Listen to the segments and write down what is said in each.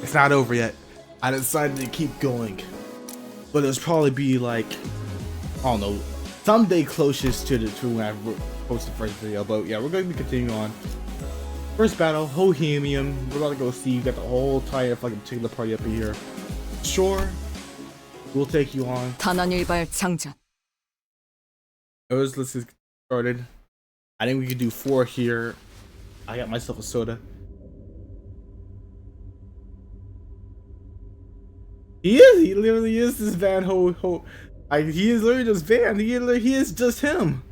It's not over yet. I decided to keep going. But it'll probably be like, I don't know, someday closest to when I post the first video. But yeah, we're going to be continuing on. First battle, Hohenheim. We're going to go see. You got the whole entire fucking particular party up in here. Sure, we'll take you on. 단원일발 장전. Let's get started. I think we could do 4 here. I got myself a soda. He literally is this Van he is literally just Van. He is just him.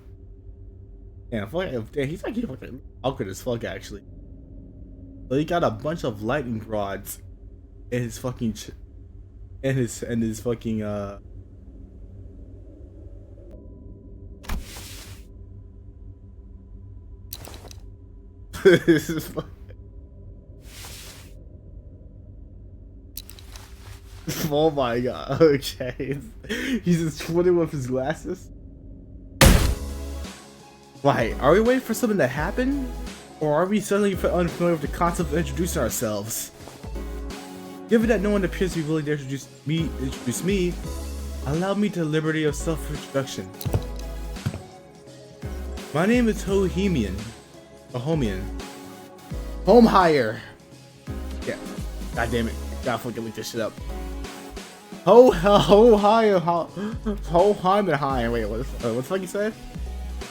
Damn, he's like fucking awkward as fuck actually. But he got a bunch of lightning rods in his fucking his fucking this is fucking... Oh my god, okay. He's just twitting with his glasses. Right, are we waiting for something to happen? Or are we suddenly unfamiliar with the concept of introducing ourselves? Given that no one appears to be willing to introduce me, allow me the liberty of self-introduction. My name is Hohenheim. Hohenheim. Yeah, god damn it. Gotta fucking look this shit up. Hohenheim. Wait, what the fuck you said?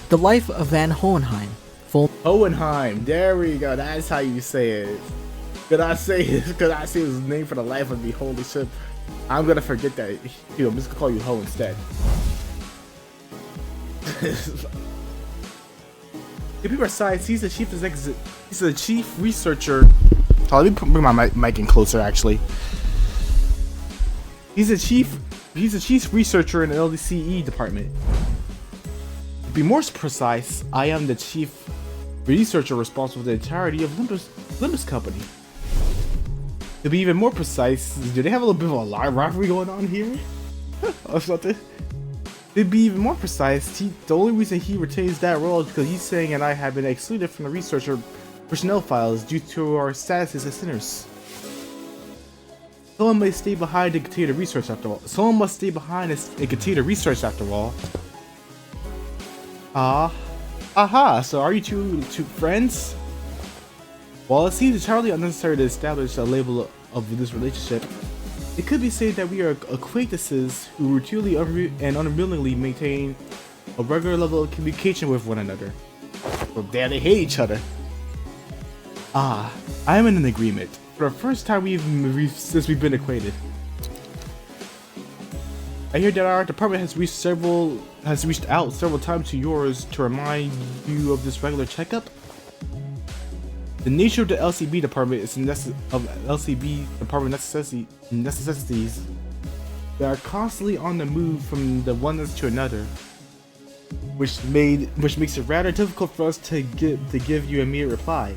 The Life of Van Hohenheim. Full Hohenheim. There we go. That's how you say it. Could I say his name for the life of me? Holy shit. I'm gonna forget that. Yo, I'm just gonna call you Ho instead. To be precise, he's the chief researcher. Oh, let me bring my mic in closer actually. He's a chief researcher in the LCB department. To be more precise, I am the chief researcher responsible for the entirety of limbus company. To be even more precise, do they have a little bit of a rivalry going on here? Or something? To be even more precise, the only reason he retains that role is because he's saying and I have been excluded from the researcher personnel files due to our status as sinners. Someone must stay behind and continue to research after all. Someone must stay behind and continue to research after all. Aha, so are you two friends? While it seems entirely unnecessary to establish a label of this relationship, it could be said that we are acquaintances who routinely and unwillingly maintain a regular level of communication with one another. Well, damn, they hate each other. I am in an agreement. For the first time since we've been acquainted. I hear that our department has reached out several times to yours to remind you of this regular checkup. The nature of the LCB department is necessities that are constantly on the move from the one to another, which makes it rather difficult for us to give you immediate reply.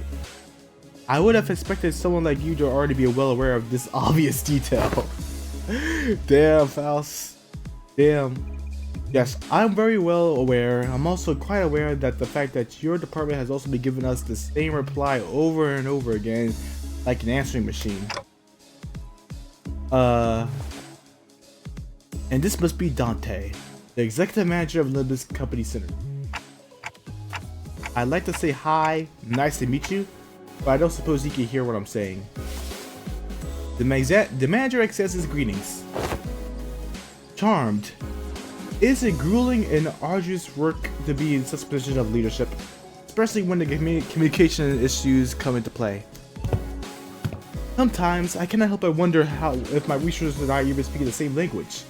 I would have expected someone like you to already be well aware of this obvious detail. Damn, Faust. Damn. Yes, I'm very well aware. I'm also quite aware that the fact that your department has also been giving us the same reply over and over again, like an answering machine. And this must be Dante, the executive manager of Limbus Company Center. I'd like to say hi, nice to meet you, but I don't suppose he can hear what I'm saying. The manager accepts his greetings. Charmed. It's a grueling and arduous work to be in such a position of leadership, especially when the communication issues come into play. Sometimes I cannot help but wonder if my researchers and I even speak the same language.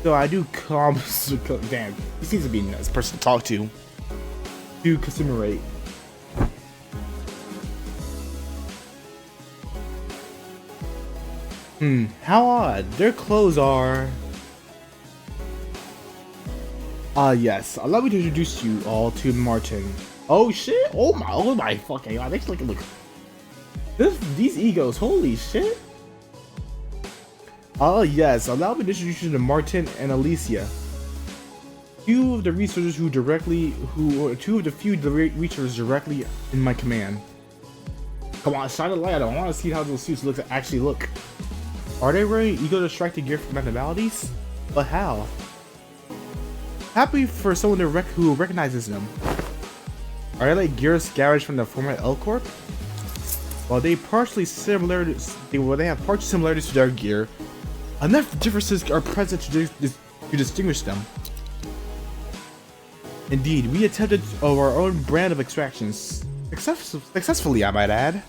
So I do damn, he seems to be a nice person to talk to. To commemorate. How odd. Their clothes are... yes. Allow me to introduce you all to Martin. Oh shit! Oh my fucking god! They look. These egos, holy shit! Oh yes. Allow me to introduce you to Martin and Alicia. Two of the researchers two of the few researchers directly in my command. Come on, shine a light. I want to see how those suits actually look. Are they wearing ego-distracted gear from abnormalities? But how? Happy for someone who recognizes them. Are they like gear scavenged from the former L Corp? While they have partial similarities to their gear, enough differences are present to distinguish them. Indeed, we attempted our own brand of extractions, successfully, I might add.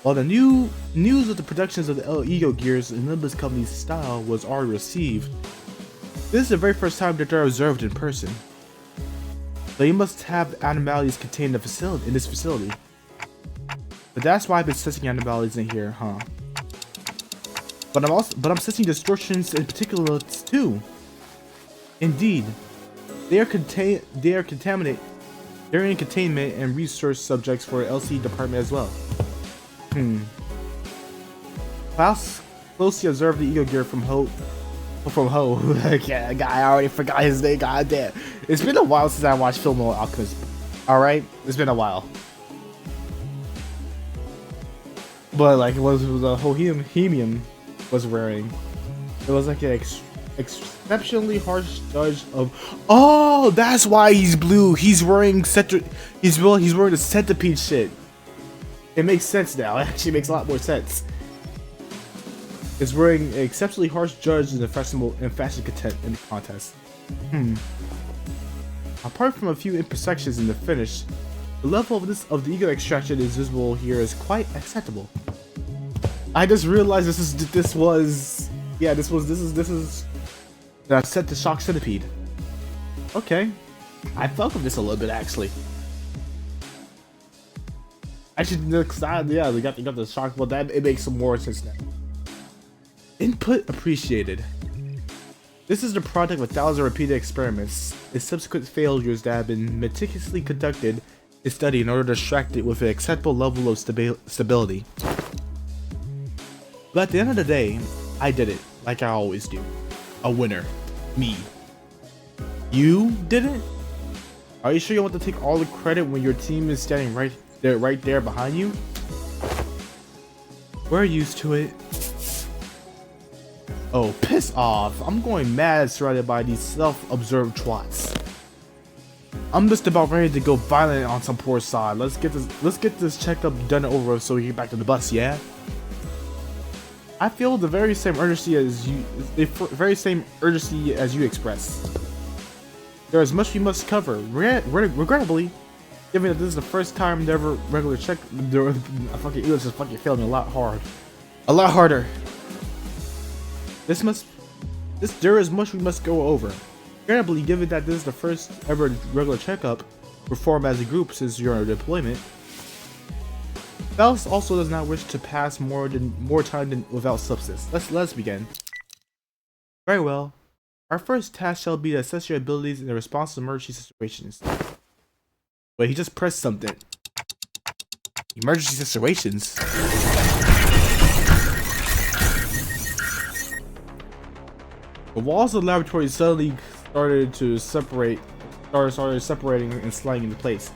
While the news of the productions of the Ego gears in Limbus Company's style was already received, this is the very first time that they're observed in person. So you must have abnormalities contained in this facility. But that's why I've been sensing abnormalities in here, huh? But I'm sensing distortions in particular too. Indeed, they're in containment and research subjects for the LC department as well. Klaus closely observed the Ego gear from Ho. I already forgot his name. Goddamn, it's been a while since I watched Fullmetal Alchemist. All right, it's been a while. But like it was the Hohenheim was wearing. It was like an exceptionally harsh judge of. Oh, that's why he's blue. He's wearing He's wearing the centipede shit. It makes sense now. It actually makes a lot more sense. Is wearing an exceptionally harsh judge in the fashion contest. Apart from a few imperfections in the finish, the level of the ego extraction is visible here is quite acceptable. I just realized this is the set to shock centipede. Okay, I fuck with this a little bit actually. Actually, yeah, they got the shock. Well, it makes some more sense now. Input appreciated. This is the product of 1,000 repeated experiments and subsequent failures that have been meticulously conducted and studied in order to extract it with an acceptable level of stability. But at the end of the day, I did it like I always do. A winner. Me. You did it? Are you sure you want to take all the credit when your team is standing right there behind you? We're used to it. Oh, piss off. I'm going mad surrounded by these self-observed twats. I'm just about ready to go violent on some poor sod. Let's get this checkup done and over with so we can get back to the bus, yeah? I feel the very same urgency as you express. There is much we must cover. Regrettably, given that this is the first time the regular check, fucking English is fucking failing a lot harder. There is much we must go over. Regrettably, given that this is the first ever regular checkup performed as a group since your deployment, Faust also does not wish to pass more time without substance. Let's begin. Very well. Our first task shall be to assess your abilities in the response to emergency situations. Wait, he just pressed something. Emergency situations. The walls of the laboratory suddenly started separating and sliding into place.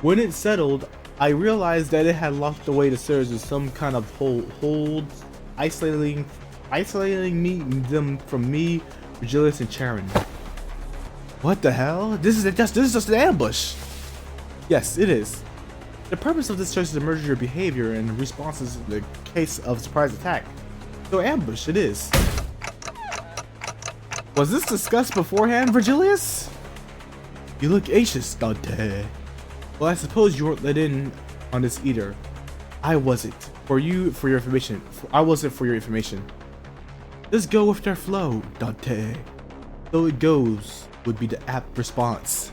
When it settled, I realized that it had locked away the stairs in some kind of hold, isolating them from me, Virgilius, and Charon. What the hell? This is just an ambush. Yes, it is. The purpose of this search is to measure your behavior and responses in the case of surprise attack. So ambush it is. Was this discussed beforehand, Virgilius? You look anxious, Dante. Well, I suppose you weren't let in on this either. I wasn't. For your information. Just go with their flow, Dante. So it goes would be the apt response.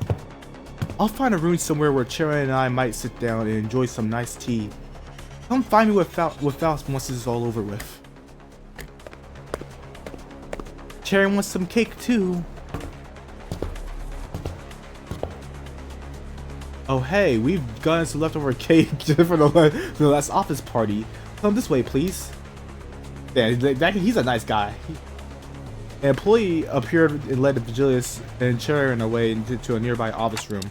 I'll find a room somewhere where Charon and I might sit down and enjoy some nice tea. Come find me with Faust once this is all over with. Charon wants some cake too. Oh hey, we've gotten some leftover cake for the last office party. Come this way, please. Yeah, he's a nice guy. An employee appeared and led Vigilius and Charon away into a nearby office room.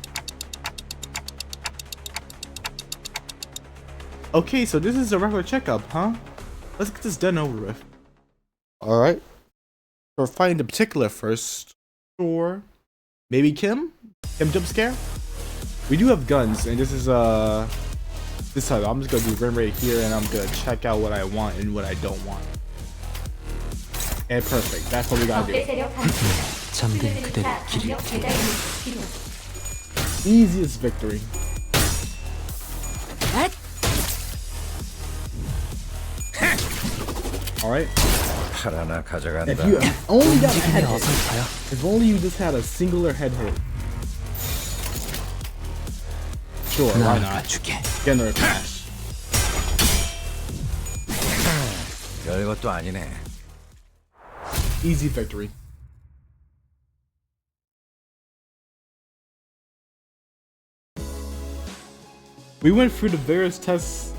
Okay, so this is a regular checkup, huh? Let's get this done over with. Alright. We're finding the particular first. Or maybe Kim? Kim jump scare? We do have guns, and this is this time I'm just gonna do run right here, and I'm gonna check out what I want and what I don't want. And perfect. That's what we gotta do. Easiest victory. Alright. If you only got a head hit. If only you just had a singular head hit. Sure, why not? Get another flash. Easy victory. We went through the various tests,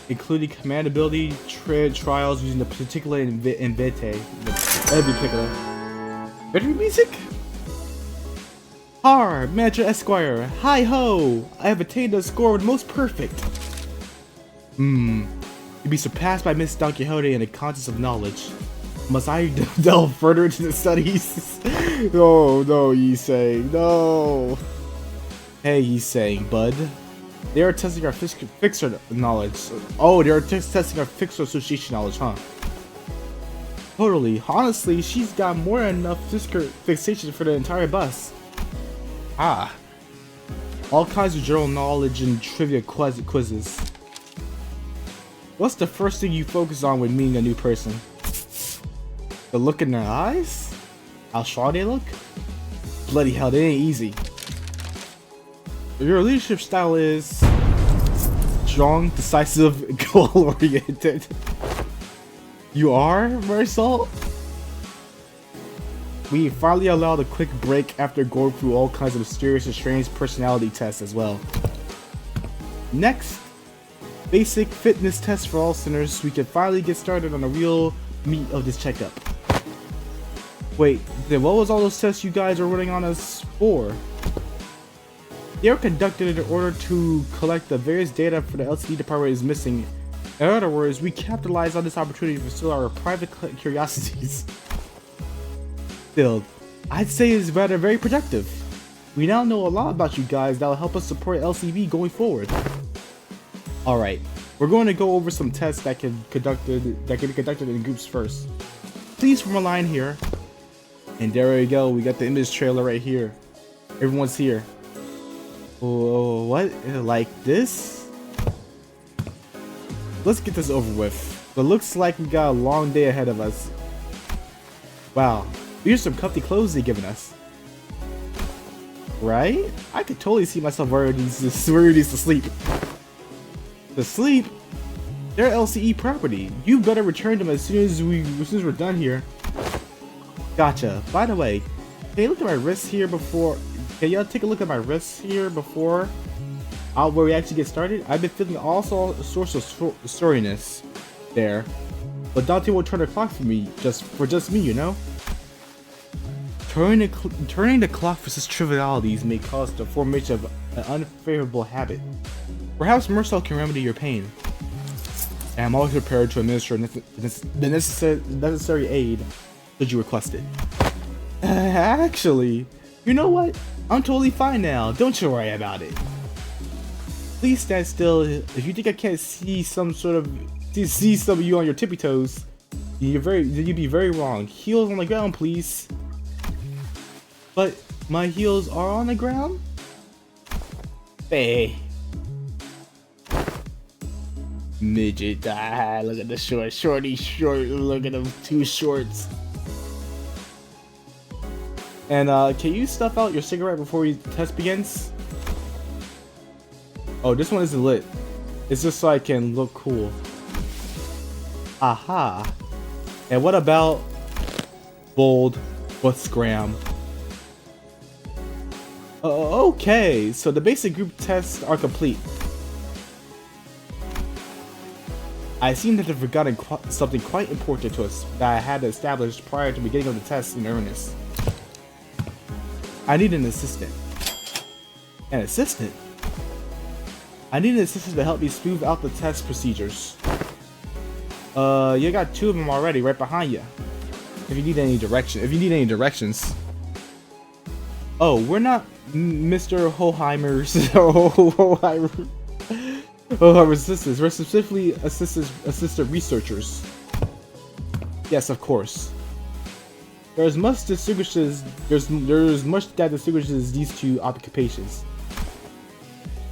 including command ability, trials using the particular and vete. Every particular. Victory music? Har, Manager Esquire, hi ho! I have attained a score most perfect. To be surpassed by Miss Don Quixote in the contest of knowledge. Must I delve further into the studies? No, Yisei, no. Hey, Yisei, bud. They are testing our fixer knowledge. Oh, they are testing our fixer association knowledge, huh? Totally. Honestly, she's got more than enough fixation for the entire bus. Ah. All kinds of general knowledge and trivia quizzes. What's the first thing you focus on when meeting a new person? The look in their eyes? How strong they look? Bloody hell, they ain't easy. Your leadership style is strong, decisive, goal-oriented. You are, Marisol? We finally allowed a quick break after going through all kinds of mysterious and strange personality tests as well. Next, basic fitness tests for all sinners, so we can finally get started on the real meat of this checkup. Wait, then what was all those tests you guys are running on us for? They were conducted in order to collect the various data for the LCD department is missing. In other words, we capitalized on this opportunity to fulfill our private curiosities. Still, I'd say it's rather very productive. We now know a lot about you guys that will help us support LCB going forward. Alright, we're going to go over some tests that can be conducted in groups first. Please form a line here. And there we go, we got the image trailer right here. Everyone's here. Oh, what? Like this? Let's get this over with. But looks like we got a long day ahead of us. Wow, these are some comfy clothes they've given us. Right? I could totally see myself wearing these to sleep. To sleep? They're LCE property. You better return them as soon as we're done here. Gotcha. By the way, can you look at my wrists here before? Can y'all take a look at my wrists here before where we actually get started? I've been feeling all sorts of soreness there, but Dante will turn the clock for me, just me, you know. Turning the clock for such trivialities may cause the formation of an unfavorable habit. Perhaps Marcel can remedy your pain. And I'm always prepared to administer the necessary aid should you request it. Actually, you know what? I'm totally fine now. Don't you worry about it. Please stand still. If you think I can't see some of you on your tippy toes, you'd be very wrong. Heels on the ground, please. But my heels are on the ground? Hey. Midget, look at the short, look at them two shorts. And can you stuff out your cigarette before the test begins? Oh, this one isn't lit. It's just so I can look cool. Aha. And what about bold what's gram? Okay, so the basic group tests are complete. I seem to have forgotten something quite important to us that I had established prior to beginning of the test in earnest. I need an assistant. An assistant? I need an assistant to help me smooth out the test procedures. You got 2 of them already right behind you. If you need any directions. Oh, we're not Mr. Hohenheimer's Hohenheimer's assistants. We're specifically assistant researchers. Yes, of course. There's much that distinguishes these 2 occupations.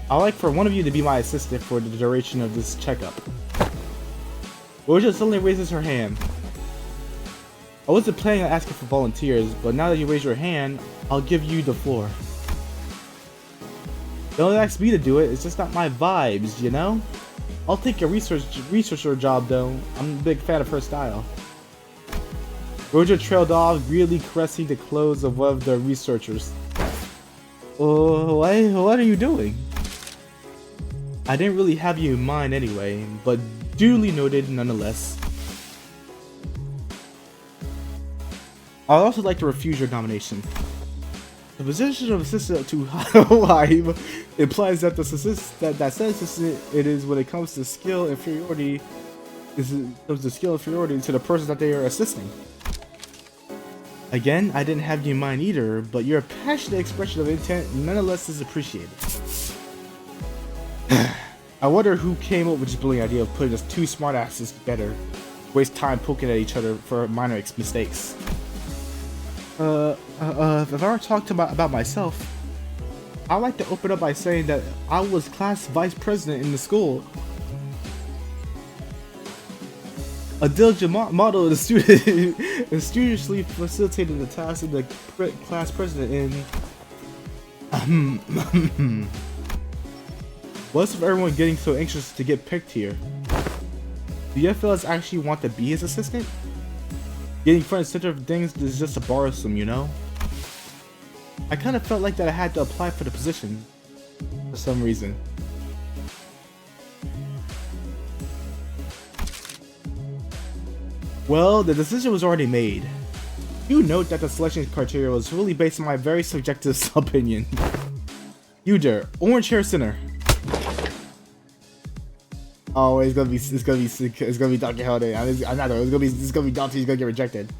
I'd like for one of you to be my assistant for the duration of this checkup. Roja suddenly raises her hand. I wasn't planning on asking for volunteers, but now that you raise your hand, I'll give you the floor. Don't ask me to do it, it's just not my vibes, you know? I'll take your researcher job though. I'm a big fan of her style. Roja trailed off, greedily caressing the clothes of one of the researchers. What are you doing? I didn't really have you in mind anyway, but duly noted nonetheless. I'd also like to refuse your nomination. The position of assistant to Hohenheim implies that the assistant it is when it comes to skill inferiority to the person that they are assisting. Again, I didn't have you in mind either, but your passionate expression of intent nonetheless is appreciated. I wonder who came up with this brilliant idea of putting us 2 smartasses together, waste time poking at each other for minor mistakes. If I were to talk about myself, I'd like to open up by saying that I was class vice president in the school. A diligent model of the student and studiously facilitated the task of the class president in what's with everyone getting so anxious to get picked here? Do you fellas actually want to be his assistant? Getting front and center of things is just a bothersome, you know? I kind of felt like that I had to apply for the position for some reason. Well, the decision was already made. You note that the selection criteria was really based on my very subjective opinion. You dare, orange hair center. Oh, it's gonna be Dr. Holiday. I know it's gonna be Dante. He's gonna get rejected.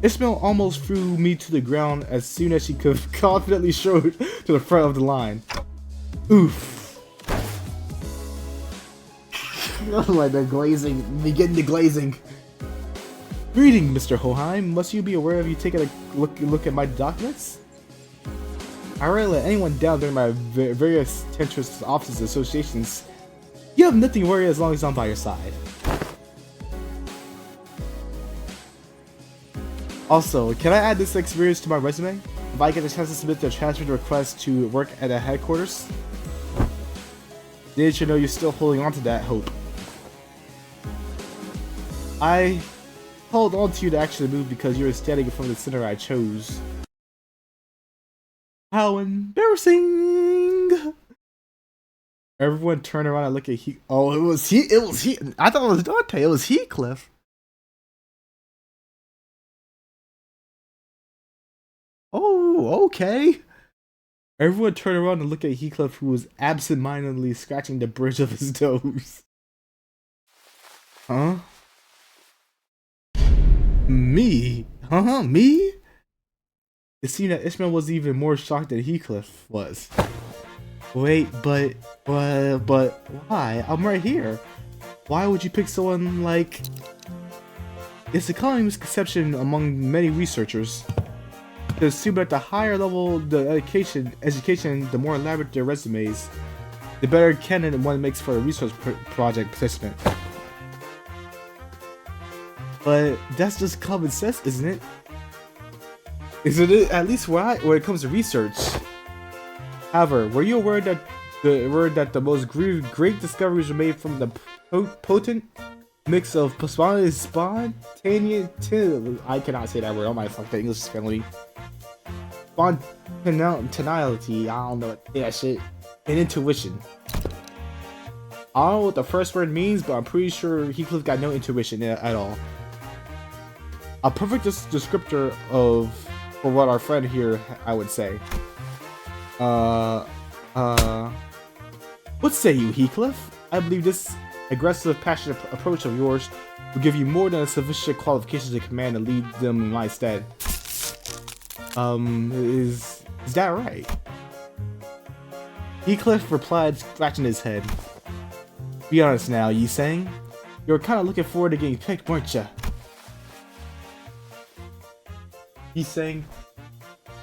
Ishmael almost threw me to the ground as soon as she could confidently strode to the front of the line. Oof. Like the glazing, getting the glazing. Greeting, Mr. Hohenheim. Must you be aware of you taking a look at my documents? I rarely let anyone down during my various tentrous offices and associations. You have nothing to worry as long as I'm by your side. Also, can I add this experience to my resume? If I get a chance to submit the transfer request to work at a headquarters? Didn't you know you're still holding on to that hope? I hold on to you to actually move because you were standing from the center I chose. How embarrassing! Everyone turned around and looked at Oh, it was he. I thought it was Dante. It was Heathcliff. Oh, okay. Everyone turned around and looked at Heathcliff, who was absent-mindedly scratching the bridge of his nose. Huh? Me? Huh? Me? It seemed that Ishmael was even more shocked than Heathcliff was. Wait, but why? I'm right here. Why would you pick someone like... It's a common misconception among many researchers to assume that the higher level the education, the more elaborate their resumes, the better candidate one makes for a research project participant. But that's just common sense, isn't it? Isn't it? At least when it comes to research. However, were you aware that the most great discoveries were made from the potent mix of spontaneous, I cannot say that word. Oh my fuck, the English is failing me. Spontaneity, I don't know that shit, and intuition. I don't know what the first word means, but I'm pretty sure Heathcliff got no intuition at all. A perfect descriptor for what our friend here, I would say. What say you, Heathcliff? I believe this aggressive, passionate approach of yours will give you more than sufficient qualifications to command and lead them in my stead. Is that right? Heathcliff replied, scratching his head. Be honest now, Yi saying? You were kind of looking forward to getting picked, weren't ya? He's saying,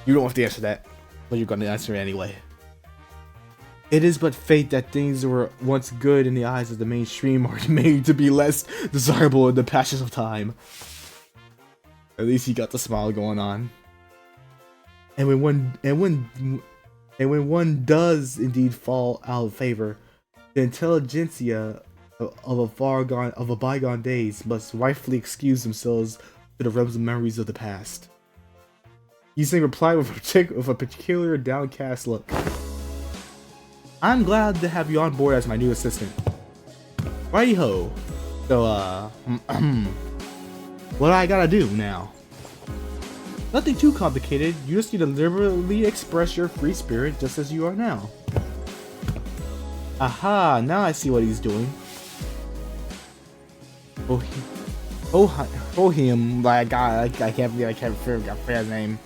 you don't have to answer that, but you're gonna answer it anyway. It is but fate that things that were once good in the eyes of the mainstream are made to be less desirable in the passions of time. At least he got the smile going on. And when one does indeed fall out of favor, the intelligentsia of a bygone days must rightfully excuse themselves to the realms of memories of the past. Yusing replied with a particular downcast look. I'm glad to have you on board as my new assistant. Righty ho. So, what do I gotta do now? Nothing too complicated. You just need to liberally express your free spirit just as you are now. Aha, now I see what he's doing. Hohenheim, I can't forget his name.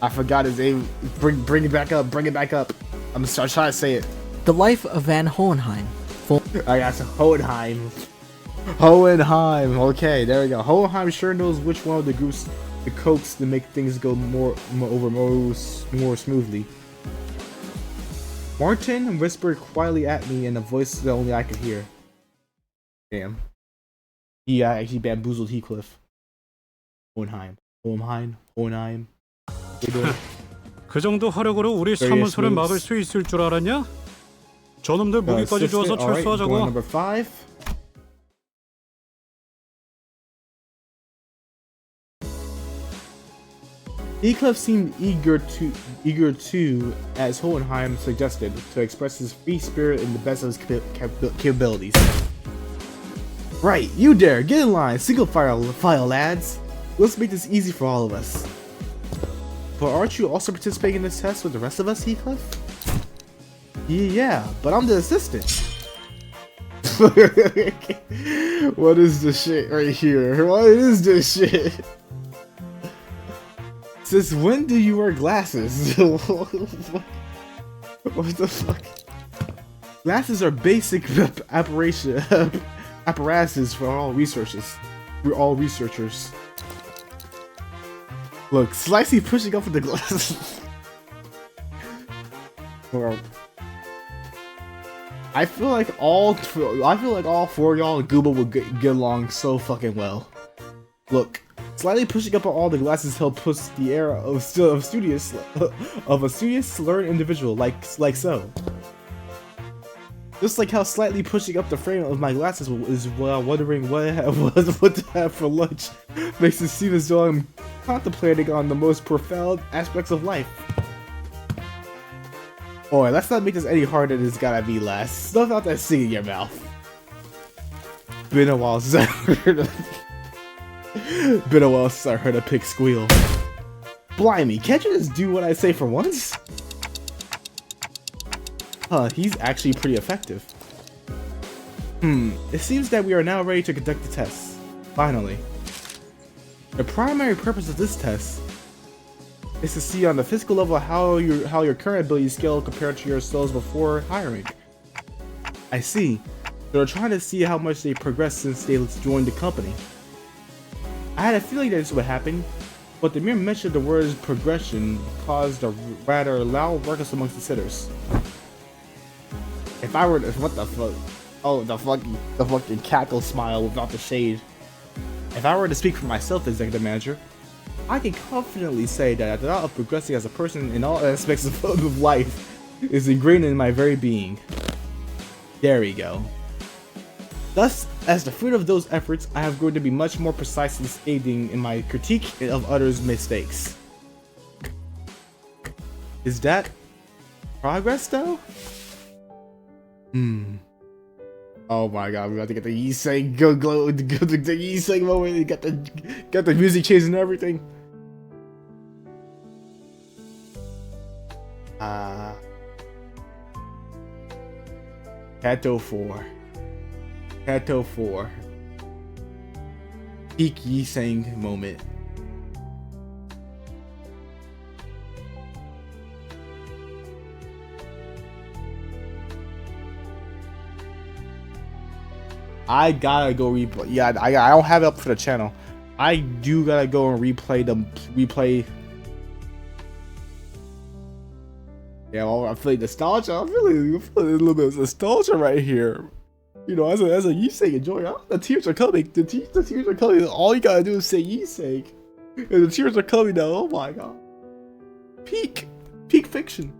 I forgot his name. Bring it back up. Bring it back up. I'm trying to say it. The Life of Van Hohenheim. I got some Hohenheim. Hohenheim. Okay, there we go. Hohenheim sure knows which one of the groups to coax to make things go more smoothly. Martin whispered quietly at me in a voice that only I could hear. Damn. He actually bamboozled Heathcliff. Hohenheim. 그 정도 화력으로 우리 사무소를 막을 수 있을 줄 알았냐? 저놈들 무기까지 주어서 철수하자고. Number 5. Heathcliff seemed eager to, as Hohenheim suggested, to express his free spirit in the best of his capabilities. Right, you dare, get in line, single file lads. Let's make this easy for all of us. But aren't you also participating in this test with the rest of us, Heathcliff? Yeah, but I'm the assistant. What is this shit right here? What is this shit? Since when do you wear glasses? What the fuck? Glasses are basic apparatuses for all researchers. We're all researchers. Look, slightly pushing up with the glasses. Well, I feel like all 4 of y'all and Gooba would get along so fucking well. Look, slightly pushing up on all the glasses help push the air of a studious, learned individual like so. Just like how slightly pushing up the frame of my glasses is while wondering what to have for lunch makes it seem as though I'm contemplating on the most profound aspects of life. Boy, let's not make this any harder than it's gotta be, lass. Stuff out that sing in your mouth. Been a while since I heard a pig squeal. Blimey, can't you just do what I say for once? Huh, he's actually pretty effective. It seems that we are now ready to conduct the test. Finally. The primary purpose of this test is to see on the physical level how your current ability scale compared to yourselves before hiring. I see. They're trying to see how much they progressed since they joined the company. I had a feeling that this would happen, but the mere mention of the words progression caused a rather loud ruckus amongst the sitters. If I were to, what the fuck? Oh, the fucking cackle smile without the shade. If I were to speak for myself, executive manager, I can confidently say that the thought of progressing as a person in all aspects of life is ingrained in my very being. There we go. Thus, as the fruit of those efforts, I have grown to be much more precise in stating in my critique of others' mistakes. Is that progress, though? Oh my god, we got to get the Yiseng go the Yiseng moment. Got the music changing and everything. Kato 4. Kato 4. Peak Yiseng moment. I gotta go replay. Yeah, I don't have it up for the channel. I do gotta go and replay. Yeah, well, I'm feeling nostalgia. I'm feeling a little bit of nostalgia right here. You know, as a Yiseng enjoyer, the tears are coming. The tears are coming. All you gotta do is say Yiseng, and the tears are coming now. Oh my god. Peak fiction.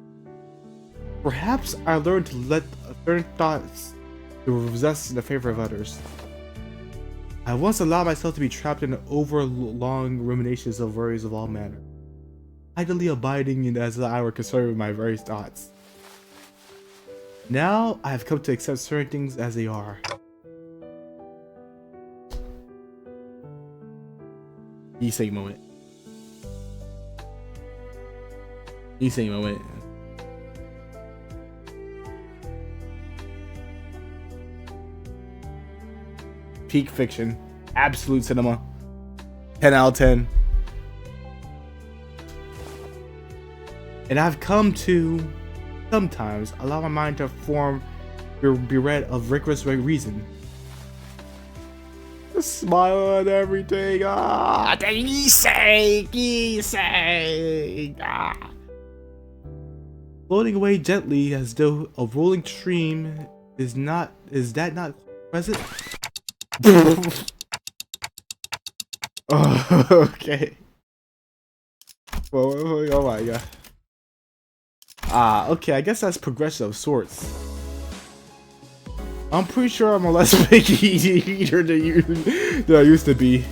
Perhaps I learned to let certain thoughts to possess in the favor of others. I once allowed myself to be trapped in overlong ruminations of worries of all manner, idly abiding in as I were concerned with my various thoughts. Now I have come to accept certain things as they are. Yiseng moment. Yiseng moment. Peak fiction. Absolute cinema. 10 out of 10. And I've come to sometimes allow my mind to form be read of rigorous reason. Just smile at everything. Ah, Yiseng. Ah. Floating away gently as though a rolling stream is that not present? Oh, okay. Oh my god. Okay, I guess that's progression of sorts. I'm pretty sure I'm a less picky eater than I used to be.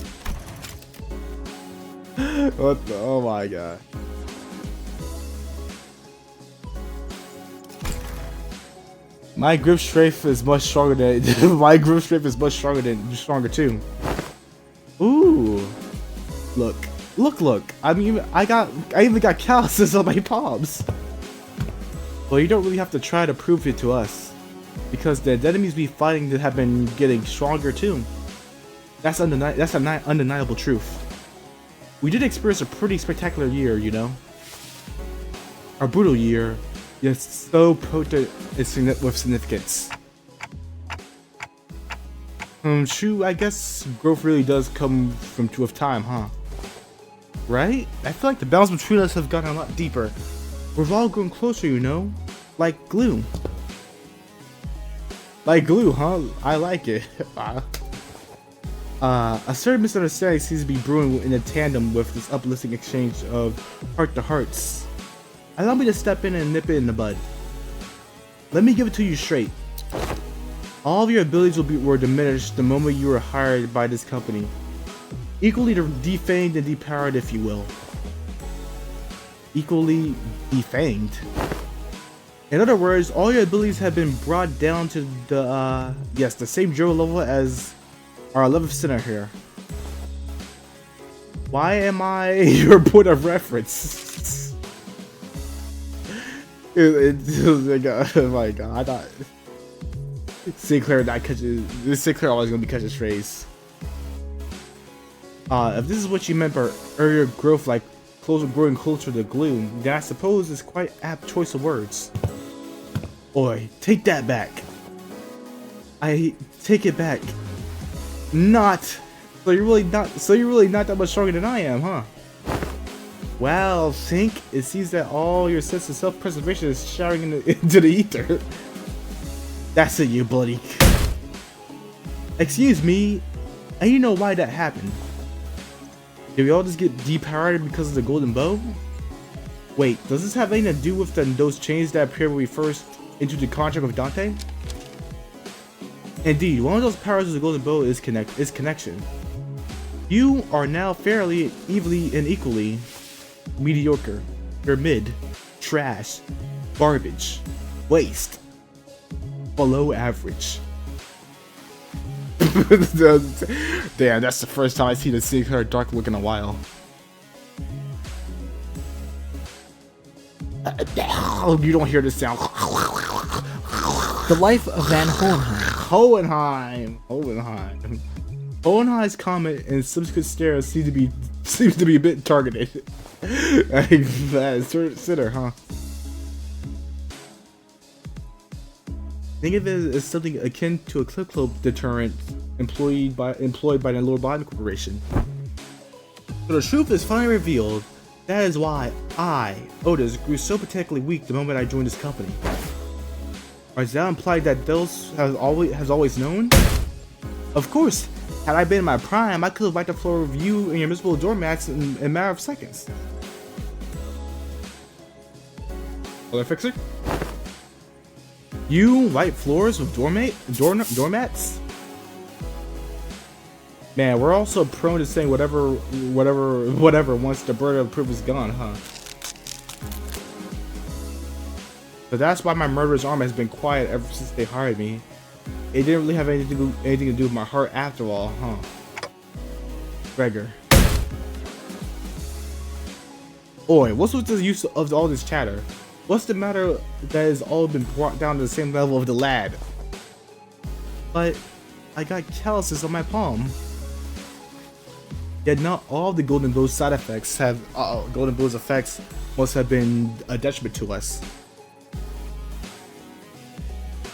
What the, oh my god. My grip strength is much stronger than my grip strength is much stronger too. Ooh. Look. I mean, I even got calluses on my palms. Well, you don't really have to try to prove it to us, because the enemies we fighting have been getting stronger too. That's an undeniable truth. We did experience a pretty spectacular year, you know. A brutal year, yet so potent with significance. True, I guess growth really does come with time, huh? Right? I feel like the bonds between us have gotten a lot deeper. We've all grown closer, you know? Like glue. Like glue, huh? I like it. A certain misunderstanding seems to be brewing in a tandem with this uplifting exchange of heart-to-hearts. Allow me to step in and nip it in the bud. Let me give it to you straight. All of your abilities were diminished the moment you were hired by this company. Equally defanged and depowered, if you will. Equally defanged. In other words, all your abilities have been brought down to the same Joe level as our 11th sinner here. Why am I your point of reference? Oh my god, I thought Sinclair always gonna be catching strays. If this is what you meant by earlier growth, like growing closer to gloom, then I suppose it's quite apt choice of words. Oi, take that back. I take it back. So you're really not that much stronger than I am, huh? Wow, Sink, it seems that all your sense of self-preservation is showering into the ether. That's it, you bloody. Excuse me, and you know why that happened? Did we all just get depowered because of the golden bow? Wait, does this have anything to do with those chains that appeared when we first entered the contract with Dante? Indeed, one of those powers of the golden bow is connection. You are now fairly evenly and equally mediocre. You're mid, trash, garbage, waste, below average. Damn, that's the first time I see the Sinclair dark look in a while. You don't hear this sound. The life of Van Hohenheim. Hohenheim's comment and subsequent stare seems to be a bit targeted. Consider, huh? Think of it as something akin to a clip cloak deterrent employed by the Lord Bond Corporation. So the truth is finally revealed. That is why I, Otis, grew so particularly weak the moment I joined this company. Or is that implied that Dels has always known? Of course, had I been in my prime, I could have wiped the floor with you and your miserable doormats in a matter of seconds. Other fixer? You wipe floors with doormats? Man, we're also prone to saying whatever once the burden of proof is gone, huh? So that's why my murderous arm has been quiet ever since they hired me. It didn't really have anything to do with my heart after all, huh? Gregor. Oi, what's with the use of all this chatter? What's the matter that has all been brought down to the same level of the lad? But I got calluses on my palm. Yet not all of the Golden Bow's side effects have Golden Bow's effects must have been a detriment to us.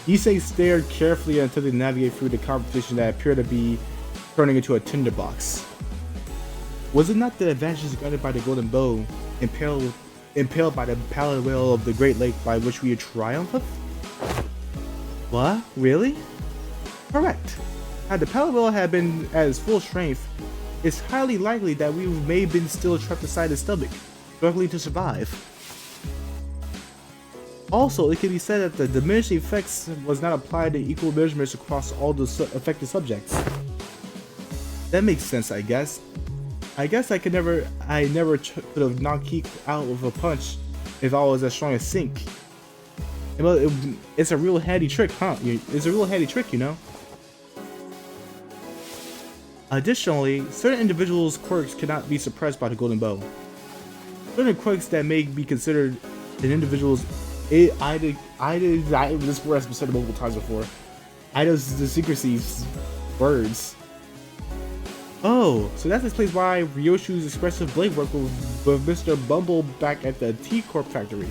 Yusei stared carefully until they navigate through the conversation that appeared to be turning into a tinderbox. Was it not the advantages granted by the Golden Bow, impaled by the pallid whale of the Great Lake by which we triumphed? What? Really? Correct. Had the pallid whale had been at its full strength, it's highly likely that we may have been still trapped inside the stomach, struggling to survive. Also, it can be said that the diminishing effects was not applied in equal measurements across all the affected subjects. That makes sense, I guess. I could never could have knocked Keith out with a punch if I was as strong as Sink. It's a real handy trick, huh? It's a real handy trick, you know? Additionally, certain individuals' quirks cannot be suppressed by the Golden Bow. Certain quirks that may be considered an individual's this word has been said multiple times before. Idiosyncrasies, words. Oh, so that explains why Ryoshu's expressive blade work with Mr. Bumble back at the T-Corp factory.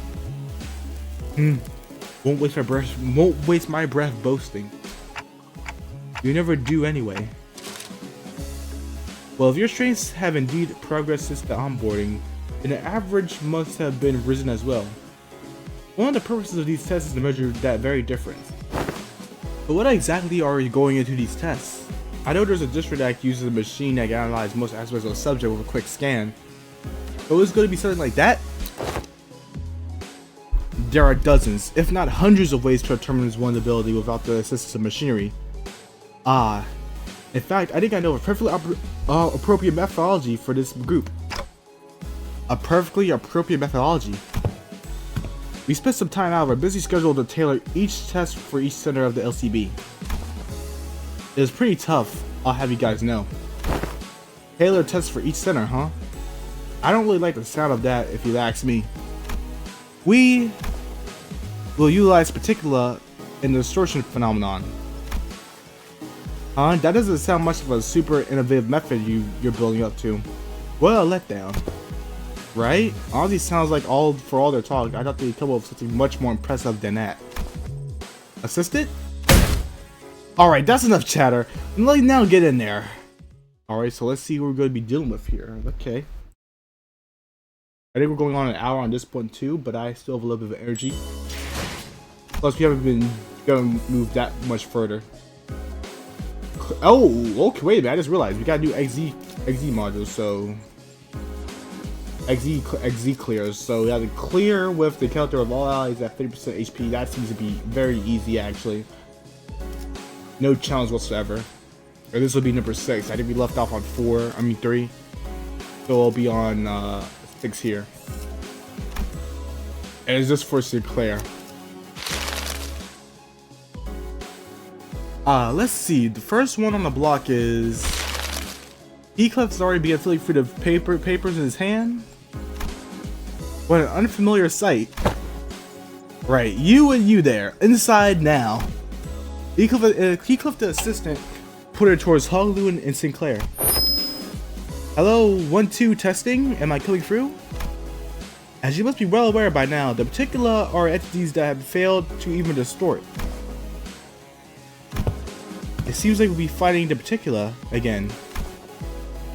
Won't waste my breath boasting. You never do anyway. Well, if your strengths have indeed progressed since the onboarding, then the average must have been risen as well. One of the purposes of these tests is to measure that very difference. But what exactly are you going into these tests? I know there's a district that uses a machine that can analyze most aspects of a subject with a quick scan. So it's going to be something like that? There are dozens, if not hundreds of ways to determine one's ability without the assistance of machinery. In fact, I think I know a perfectly appropriate methodology for this group. A perfectly appropriate methodology. We spent some time out of our busy schedule to tailor each test for each center of the LCB. It was pretty tough, I'll have you guys know. Tailor tests for each center, huh? I don't really like the sound of that if you ask me. We will utilize particular in the distortion phenomenon. That doesn't sound much of a super innovative method you're building up to. What a letdown. Right? Honestly, sounds like for all their talk, I thought they'd come up with something much more impressive than that. Assistant? Alright, that's enough chatter. Let's now get in there. Alright, so let's see what we're going to be dealing with here. Okay. I think we're going on an hour on this one too, but I still have a little bit of energy. Plus, we haven't been going to move that much further. Oh, okay, wait a minute, I just realized we got to do XZ modules, so... XZ clears, so we have to clear with the counter of all allies at 30% HP. That seems to be very easy, actually. No challenge whatsoever. Or this will be number 6. I think we left off on 3. So I'll be on 6 here. And it's just for Sinclair. Let's see. The first one on the block is... Heathcliff's already began filling through the papers in his hand. What an unfamiliar sight. Right, you and you there, inside now. Heathcliff the assistant put her towards Hogloon and Sinclair. Hello, 1-2 testing, am I coming through? As you must be well aware by now, the particular are entities that have failed to even distort. It seems like we'll be fighting the particular again.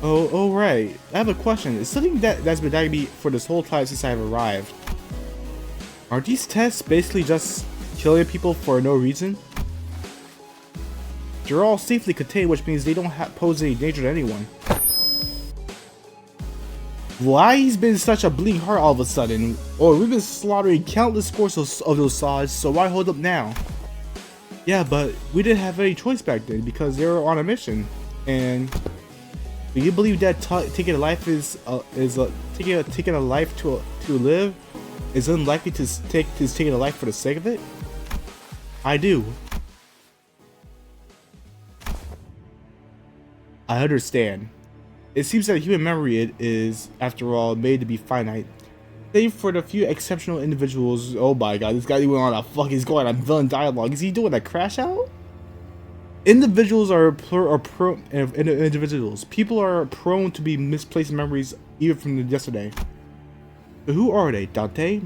Oh right. I have a question. It's something that's been nagging me for this whole time since I've arrived. Are these tests basically just killing people for no reason? They're all safely contained, which means they don't pose any danger to anyone. Why he's been such a bleeding heart all of a sudden? Or we've been slaughtering countless scores of those saws, so why hold up now? Yeah, but we didn't have any choice back then because they were on a mission. And do you believe that taking a life taking a life to live is unlikely to taking a life for the sake of it? I do. I understand. It seems that human memory is, after all, made to be finite. Save for the few exceptional individuals. Oh my god, this guy went on he's going on villain dialogue. Is he doing a crash out? Individuals People are prone to be misplaced memories even from yesterday. But who are they, Dante?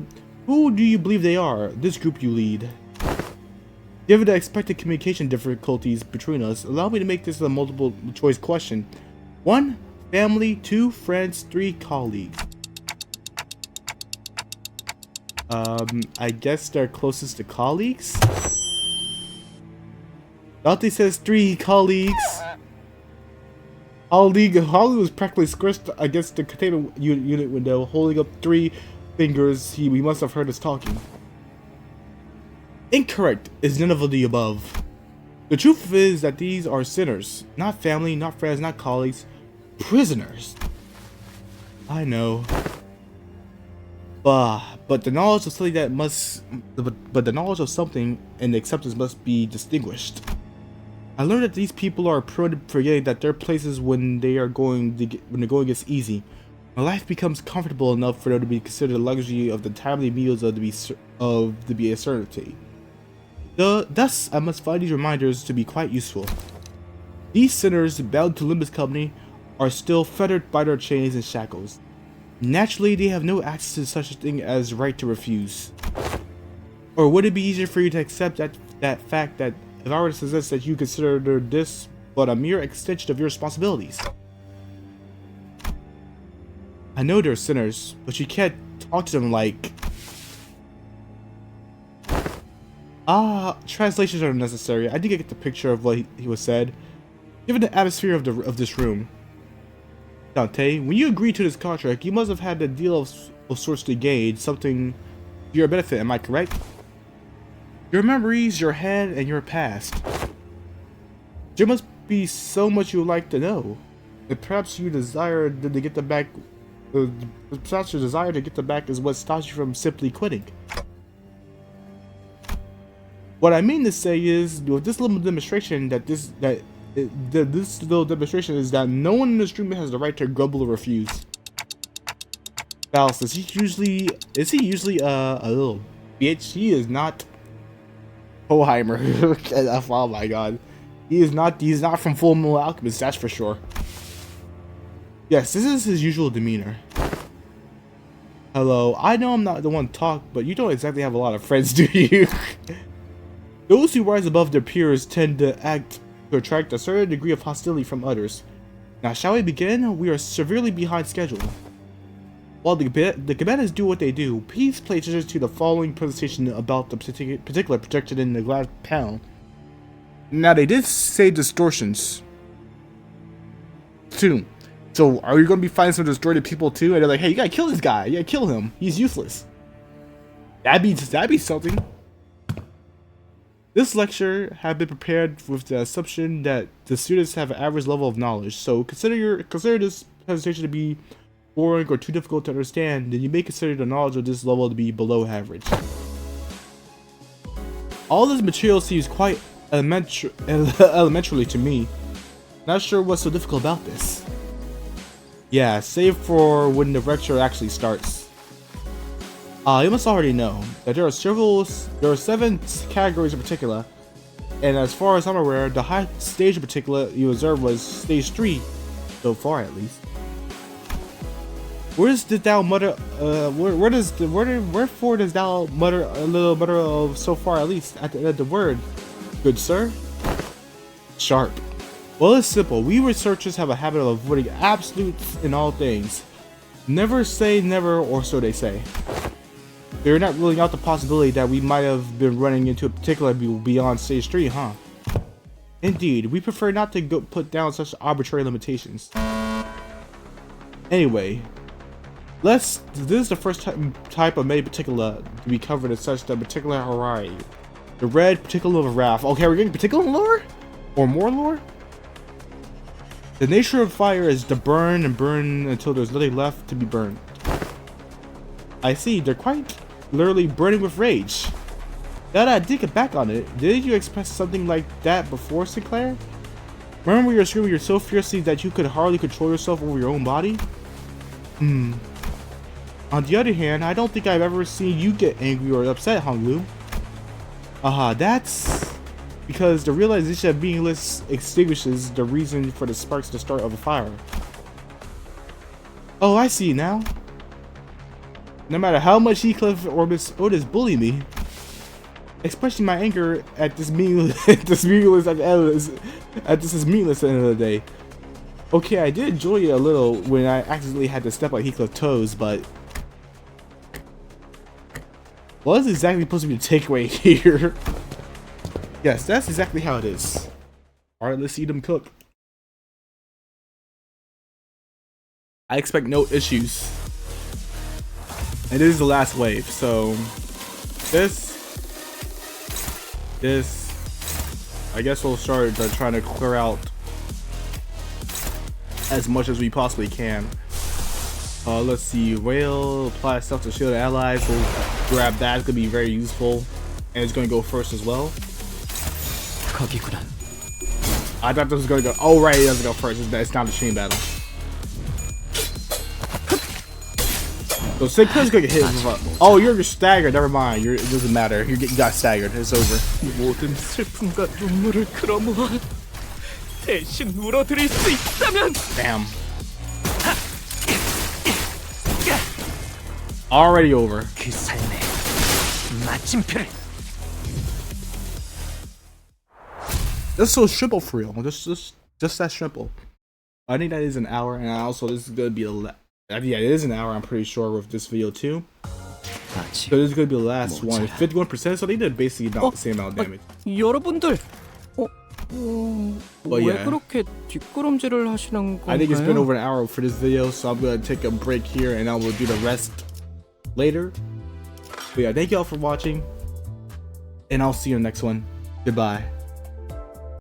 Who do you believe they are? This group you lead. Given the expected communication difficulties between us, allow me to make this a multiple choice question. 1. Family. 2. Friends. 3. Colleagues. I guess they're closest to colleagues? Dante says 3 colleagues. Holly was practically squished against the container unit window, holding up 3 fingers. We must have heard us talking. Incorrect is none of the above. The truth is that these are sinners. Not family, not friends, not colleagues. Prisoners. I know. But the knowledge of something the knowledge of something and the acceptance must be distinguished. I learned that these people are prone to forgetting that there are places when the going gets easy. My life becomes comfortable enough for them to be considered a luxury of the timely meals to be a certainty. Thus, I must find these reminders to be quite useful. These sinners, bound to Limbus Company, are still fettered by their chains and shackles. Naturally, they have no access to such a thing as right to refuse. Or would it be easier for you to accept that fact that if I were to suggest that you consider this but a mere extension of your responsibilities? I know they're sinners, but you can't talk to them like... translations are necessary. I did get the picture of what he was said. Given the atmosphere of this room. Dante, when you agreed to this contract, you must have had a deal of sorts to gain, something to your benefit, am I correct? Your memories, your head, and your past. There must be so much you would like to know. And perhaps you desire to get them back. Perhaps your desire to get them back is what stops you from simply quitting. What I mean to say is, with this little demonstration this little demonstration is that no one in this room has the right to grumble or refuse. Faust, is he usually a little bitch? He is not Hohenheim. Oh my god. He's not from Full Metal Alchemist, that's for sure. Yes, this is his usual demeanor. Hello, I know I'm not the one to talk, but you don't exactly have a lot of friends, do you? Those who rise above their peers tend to attract a certain degree of hostility from others. Now, shall we begin? We are severely behind schedule. While the commanders do what they do, please pay attention to the following presentation about the particular projection in the glass panel. Now, they did say distortions. Too. So, are you going to be finding some distorted people too? And they're like, hey, you gotta kill this guy. You gotta kill him. He's useless. That'd be something. This lecture had been prepared with the assumption that the students have an average level of knowledge. So, consider this presentation to be boring or too difficult to understand, then you may consider the knowledge of this level to be below average. All this material seems quite elementary to me. Not sure what's so difficult about this. Yeah, save for when the lecture actually starts. You must already know that there are 7 categories in particular, and as far as I'm aware, the highest stage in particular you observed was stage 3, so far at least. Where did thou mutter? Wherefore does thou mutter a little mutter of so far at least at the end of the word, good sir? Sharp. Well, it's simple. We researchers have a habit of avoiding absolutes in all things. Never say never, or so they say. They're not ruling out the possibility that we might have been running into a particular beyond stage 3, huh? Indeed, we prefer not to put down such arbitrary limitations. Anyway, this is the first type of many particular to be covered in such the particular variety. The red particular of wrath. Okay, we're getting particular lore? Or more lore? The nature of fire is to burn and burn until there's nothing left to be burned. I see, they're quite literally burning with rage. Now that I dig back on it, did you express something like that before, Sinclair? Remember you were screaming so fiercely that you could hardly control yourself over your own body? On the other hand, I don't think I've ever seen you get angry or upset, Honglu. That's because the realization of meaningless extinguishes the reason for the sparks to start of a fire. Oh, I see now. No matter how much Heathcliff or Miss Otis bully me, expressing my anger at this meaningless at this is meaningless at the end of the day. Okay, I did enjoy it a little when I accidentally had to step on Heathcliff's toes, but what is exactly supposed to be the takeaway here? Yes, that's exactly how it is. Alright, let's see them cook. I expect no issues. And this is the last wave, so this, I guess we'll start trying to clear out as much as we possibly can. Let's see, whale, apply stuff to shield allies, we'll grab that, it's gonna be very useful. And it's gonna go first as well. I thought this was gonna go, oh right, it doesn't go first, it's not a chain battle. So Sinclair's gonna get hit with a, oh, you're staggered, never mind, it doesn't matter, you got staggered, it's over. 모든 슬픔과 눈물을 끌어모아 대신 울어드릴 수 있다면. Damn. Already over. 그 삶의 마침표를. That's so simple for real. Just that simple. I think that is an hour, and also this is gonna be yeah, it is an hour. I'm pretty sure with this video too. So this is gonna be the last one. 51%. So they did basically about the same amount of damage. 여러분들, But 왜 yeah. 그렇게 뒷걸음질을 하시는 건가요? I think it's been over an hour for this video, so I'm gonna take a break here, and I will do the rest later. But yeah, thank you all for watching, and I'll see you in the next one. Goodbye.